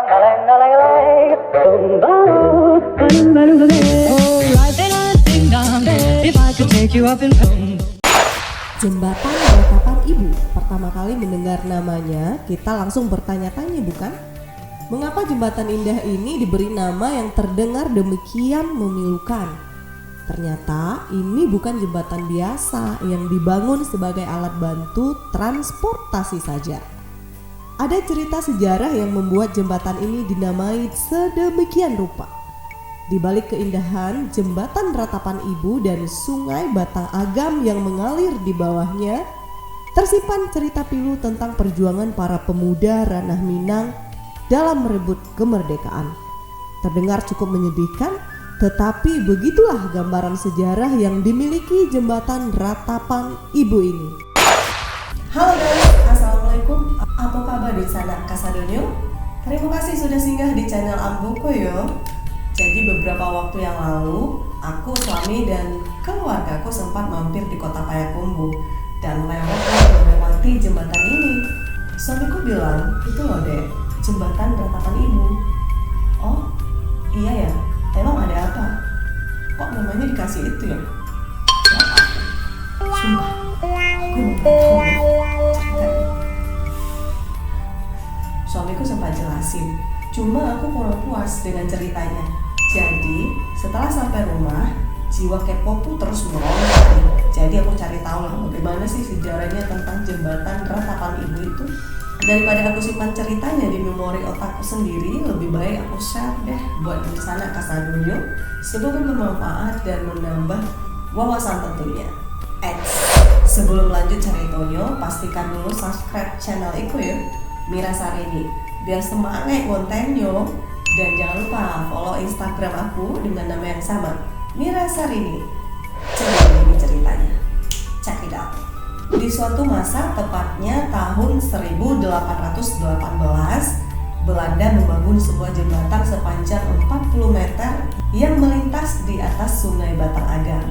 Jembatan Ratapan Ibu. Pertama kali mendengar namanya, kita langsung bertanya-tanya, bukan? Mengapa jembatan indah ini diberi nama yang terdengar demikian memilukan? Ternyata ini bukan jembatan biasa yang dibangun sebagai alat bantu transportasi saja. Ada cerita sejarah yang membuat jembatan ini dinamai sedemikian rupa. Di balik keindahan jembatan Ratapan Ibu dan sungai Batang Agam yang mengalir di bawahnya, tersimpan cerita pilu tentang perjuangan para pemuda Ranah Minang dalam merebut kemerdekaan. Terdengar cukup menyedihkan, tetapi begitulah gambaran sejarah yang dimiliki jembatan Ratapan Ibu ini. Halo guys, assalamualaikum. Apa kabar di sana Kasadonyo? Terima kasih sudah singgah di channel Ambuko yo. Jadi beberapa waktu yang lalu, aku, suami, dan keluargaku sempat mampir di kota Payakumbuh dan melewati jembatan ini. Suamiku bilang, itu loh dek, jembatan Ratapan Ibu. Oh, iya ya, emang ada apa? Kok namanya dikasih itu ya? Sumpah, aku belum tahu ceritanya. Suamiku sempat jelasin, cuma aku kurang puas dengan ceritanya. Jadi setelah sampai rumah, jiwa kepoku terus meronta. Jadi aku cari tahu lah bagaimana sih sejarahnya tentang jembatan Ratapan Ibu itu. Daripada aku simpan ceritanya di memori otakku sendiri, lebih baik aku share deh buat di sana Kasadonyo. Semoga bermanfaat dan menambah wawasan tentunya. Sebelum lanjut ceritanya, pastikan dulu subscribe channel Iku ya, Mira Sarini, biar semangat kontennya. Dan jangan lupa follow Instagram aku dengan nama yang sama, Mira Sarini. Jadi ini ceritanya, check it out. Di suatu masa, tepatnya tahun 1818, Belanda membangun sebuah jembatan sepanjang 40 meter yang melintas di atas sungai Batang Agam,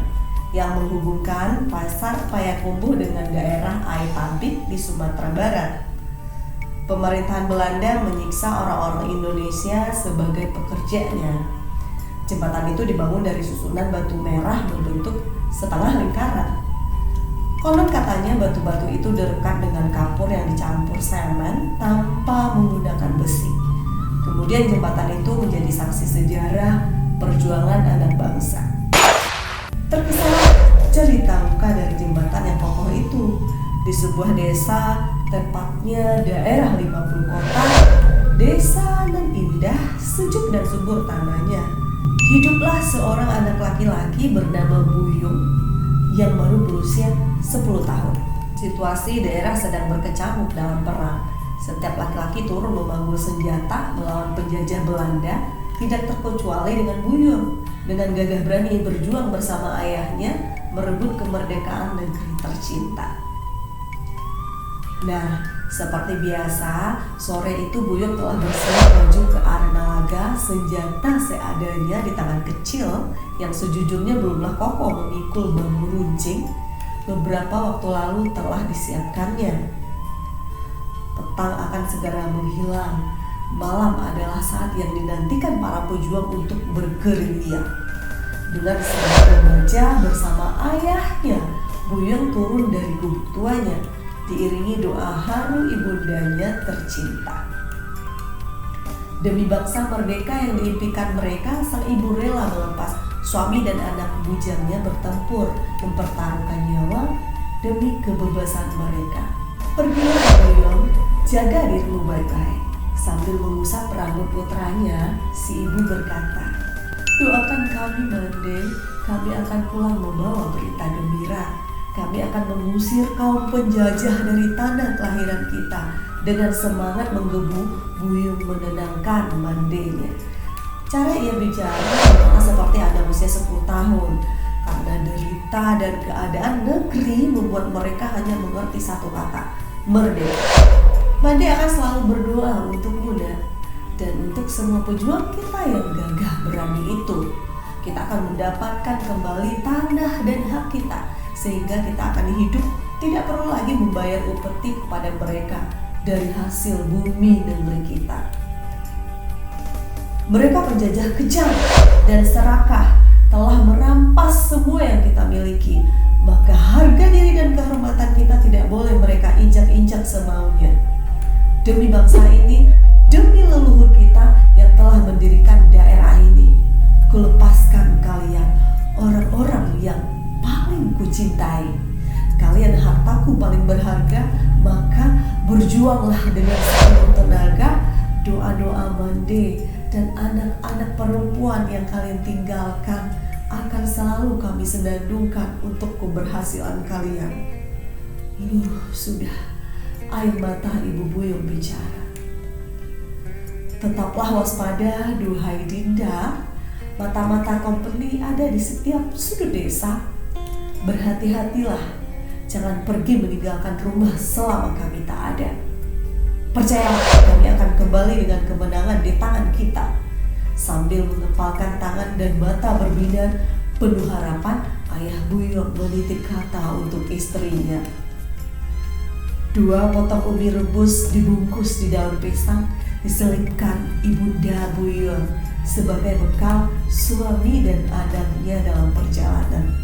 yang menghubungkan pasar Payakumbuh dengan daerah Aipabik di Sumatera Barat. Pemerintahan Belanda menyiksa orang-orang Indonesia sebagai pekerjanya. Jembatan itu dibangun dari susunan batu merah berbentuk setengah lingkaran. Konon katanya batu-batu itu direkat dengan kapur yang dicampur semen tanpa menggunakan besi. Kemudian jembatan itu menjadi saksi sejarah perjuangan anak bangsa. Terkesan cerita luka dari jembatan yang kokoh itu. Di sebuah desa, tepatnya daerah 50 kota, desa nan indah, sejuk dan subur tanahnya, hiduplah seorang anak laki-laki bernama Buyung yang baru berusia 10 tahun. Situasi daerah sedang berkecamuk dalam perang. Setiap laki-laki turun memanggul senjata melawan penjajah Belanda, tidak terkecuali dengan Buyung. Dengan gagah berani berjuang bersama ayahnya merebut kemerdekaan negeri tercinta. Nah, seperti biasa, sore itu Buyung telah bersiap maju ke arena laga, senjata seadanya di tangan kecil yang sejujurnya belumlah kokoh memikul bambu runcing. Beberapa waktu lalu telah disiapkannya. Petang akan segera menghilang. Malam adalah saat yang dinantikan para pejuang untuk bergerilya. Dengan segala remaja bersama ayahnya, Buyung turun dari gubuk tuanya, diiringi doa haru ibundanya tercinta. Demi bangsa merdeka yang diimpikan mereka, sang ibu rela melepas suami dan anak bujangnya bertempur, mempertaruhkan nyawa demi kebebasan mereka. Pergilah Buyung, jaga dirimu baik-baik. Sambil mengusap rambut putranya, si ibu berkata, doakan kami Mande, kami akan pulang membawa berita gembira. Kami akan mengusir kaum penjajah dari tanah kelahiran kita. Dengan semangat menggebu, Buyung menenangkan mandenya. Cara ia bicara seperti anak usia 10 tahun. Karena derita dan keadaan negeri membuat mereka hanya mengerti satu kata, merdeka. Mande akan selalu berdoa untuk Bunda dan untuk semua pejuang kita yang gagah berani itu. Kita akan mendapatkan kembali tanah dan hak kita, sehingga kita akan hidup tidak perlu lagi membayar upeti kepada mereka dari hasil bumi negeri kita. Mereka penjajah kejam dan serakah, telah merampas semua yang kita miliki. Maka harga diri dan kehormatan kita tidak boleh mereka injak-injak semaunya. Demi bangsa ini, demi leluhur kita yang telah mendirikan daerah ini, kulepaskan kalian, orang-orang yang paling kucintai. Kalian hartaku paling berharga, maka berjuanglah dengan sepenuh tenaga. Doa-doa mande dan anak-anak perempuan yang kalian tinggalkan akan selalu kami senandungkan untuk keberhasilan kalian. Sudah, air mata Ibu Buyung bicara. Tetaplah waspada, duhai Dinda. Mata-mata company ada di setiap sudut desa. Berhati-hatilah, jangan pergi meninggalkan rumah selama kami tak ada. Percayalah, kami akan kembali dengan kemenangan di tangan kita. Sambil mengepalkan tangan dan mata berbinar penuh harapan, Ayah Buyung menitip kata untuk istrinya. 2 potong ubi rebus dibungkus di daun pisang diselipkan Ibunda Buyung sebagai bekal suami dan anaknya dalam perjalanan.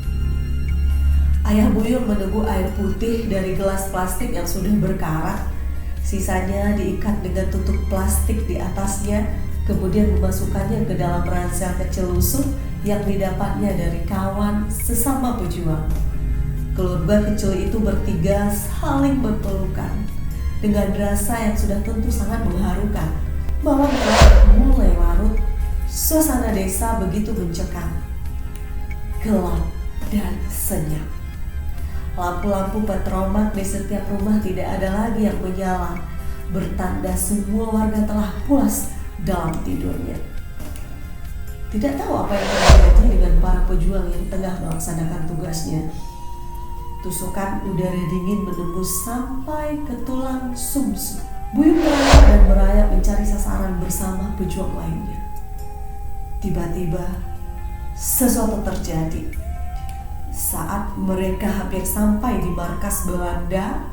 Ayah Buyung meneguk air putih dari gelas plastik yang sudah berkarat. Sisanya diikat dengan tutup plastik di atasnya, kemudian memasukkannya ke dalam ransel kecil lusuh yang didapatnya dari kawan sesama pejuang. Keluarga kecil itu bertiga saling berpelukan dengan rasa yang sudah tentu sangat mengharukan. Malam telah mulai larut, suasana desa begitu mencekam, gelap dan senyap. Lampu-lampu petromak di setiap rumah tidak ada lagi yang menyala, bertanda semua warga telah pulas dalam tidurnya. Tidak tahu apa yang terjadi dengan para pejuang yang tengah melaksanakan tugasnya. Tusukan udara dingin menembus sampai ke tulang sumsum. Buyung merayap dan merayap mencari sasaran bersama pejuang lainnya. Tiba-tiba sesuatu terjadi. Saat mereka hampir sampai di markas Belanda,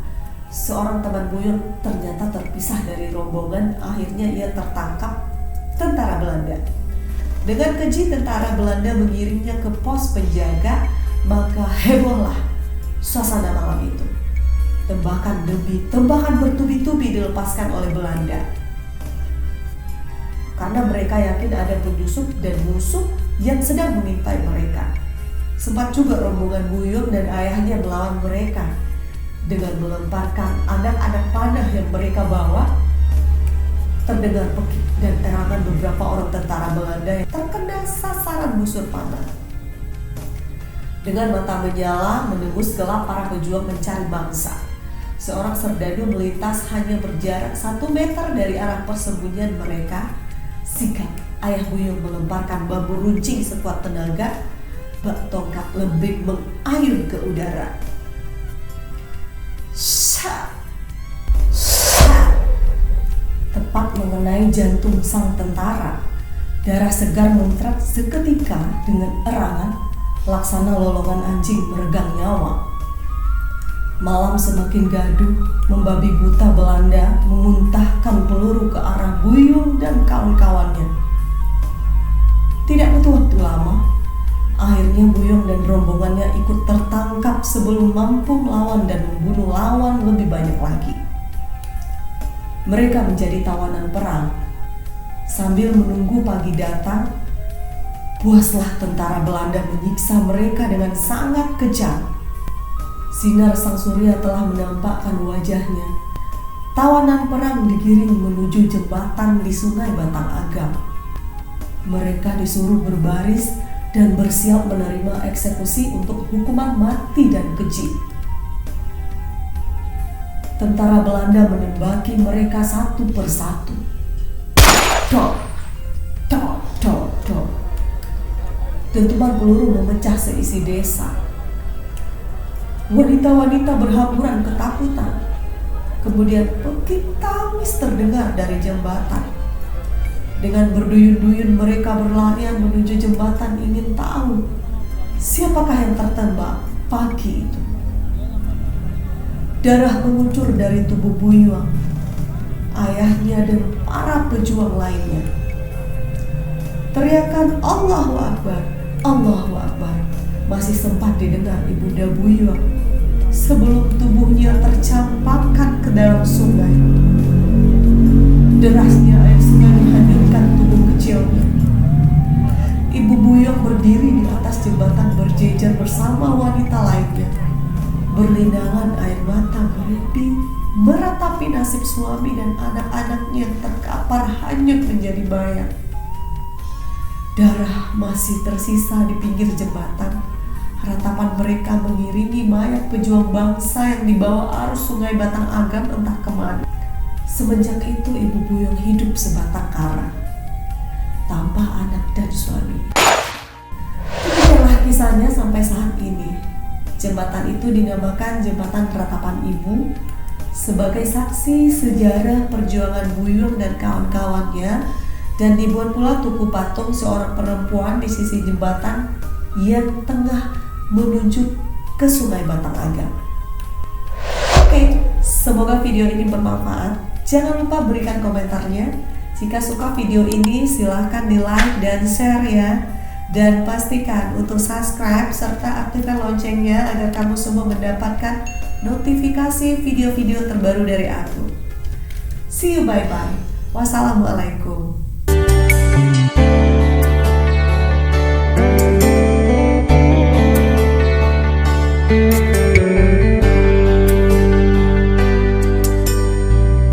seorang teman Buyung ternyata terpisah dari rombongan. Akhirnya ia tertangkap tentara Belanda. Dengan keji tentara Belanda mengirimnya ke pos penjaga, maka hebohlah suasana malam itu. Tembakan demi tembakan bertubi-tubi dilepaskan oleh Belanda. Karena mereka yakin ada penyusup dan musuh yang sedang mengintai mereka. Sempat juga rombongan Buyung dan ayahnya melawan mereka dengan melemparkan anak-anak panah yang mereka bawa. Terdengar pekik dan erangan beberapa orang tentara Belanda yang terkena sasaran busur panah. Dengan mata menyala menembus gelap, para pejuang mencari mangsa. Seorang serdadu melintas hanya berjarak 1 meter dari arah persembunyian mereka. Sigap Ayah Buyung melemparkan bambu runcing sekuat tenaga. Bak tongkat lembing mengayun ke udara. Syat, syat, tepat mengenai jantung sang tentara. Darah segar muncrat seketika dengan erangan, laksana lolongan anjing meregang nyawa. Malam semakin gaduh, membabi buta Belanda memuntahkan peluru ke arah Buyung dan kawan-kawannya. Tidak butuh waktu lama, akhirnya Buyung dan rombongannya ikut tertangkap sebelum mampu melawan dan membunuh lawan lebih banyak lagi. Mereka menjadi tawanan perang. Sambil menunggu pagi datang, puaslah tentara Belanda menyiksa mereka dengan sangat kejam. Sinar sang surya telah menampakkan wajahnya. Tawanan perang digiring menuju jembatan di Sungai Batang Agam. Mereka disuruh berbaris dan bersiap menerima eksekusi untuk hukuman mati dan keji. Tentara Belanda menembaki mereka satu persatu. Dok, dok, dok, dok. Dentuman peluru memecah seisi desa. Wanita-wanita berhamburan ketakutan. Kemudian pekik tangis terdengar dari jembatan. Dengan berduyun-duyun mereka berlarian menuju jembatan ingin tahu siapakah yang tertembak pagi itu. Darah mengucur dari tubuh Buyung, ayahnya dan para pejuang lainnya. Teriakan Allahu Akbar, Allahu Akbar masih sempat didengar Ibunda Buyung sebelum tubuhnya tercampakkan ke dalam sungai. Derasnya air sungai menghanyutkan tubuh kecilnya. Ibu Buyung berdiri di atas jembatan berjejer bersama wanita lainnya. Berlinangan air mata merinding meratapi nasib suami dan anak-anaknya yang terkapar hanyut menjadi mayat. Darah masih tersisa di pinggir jembatan. Ratapan mereka mengiringi mayat pejuang bangsa yang dibawa arus sungai Batang Agam entah kemana. Semenjak itu Ibu Buyung hidup sebatang kara tanpa anak dan suami. Demikianlah kisahnya sampai saat ini. Jembatan itu dinamakan Jembatan Ratapan Ibu sebagai saksi sejarah perjuangan Buyung dan kawan-kawannya, dan dibuat pula tugu patung seorang perempuan di sisi jembatan yang tengah menuju ke Sungai Batang Agam. Oke, semoga video ini bermanfaat. Jangan lupa berikan komentarnya. Jika suka video ini silahkan di like dan share ya. Dan pastikan untuk subscribe serta aktifkan loncengnya agar kamu semua mendapatkan notifikasi video-video terbaru dari aku. See you, bye-bye. Wassalamualaikum.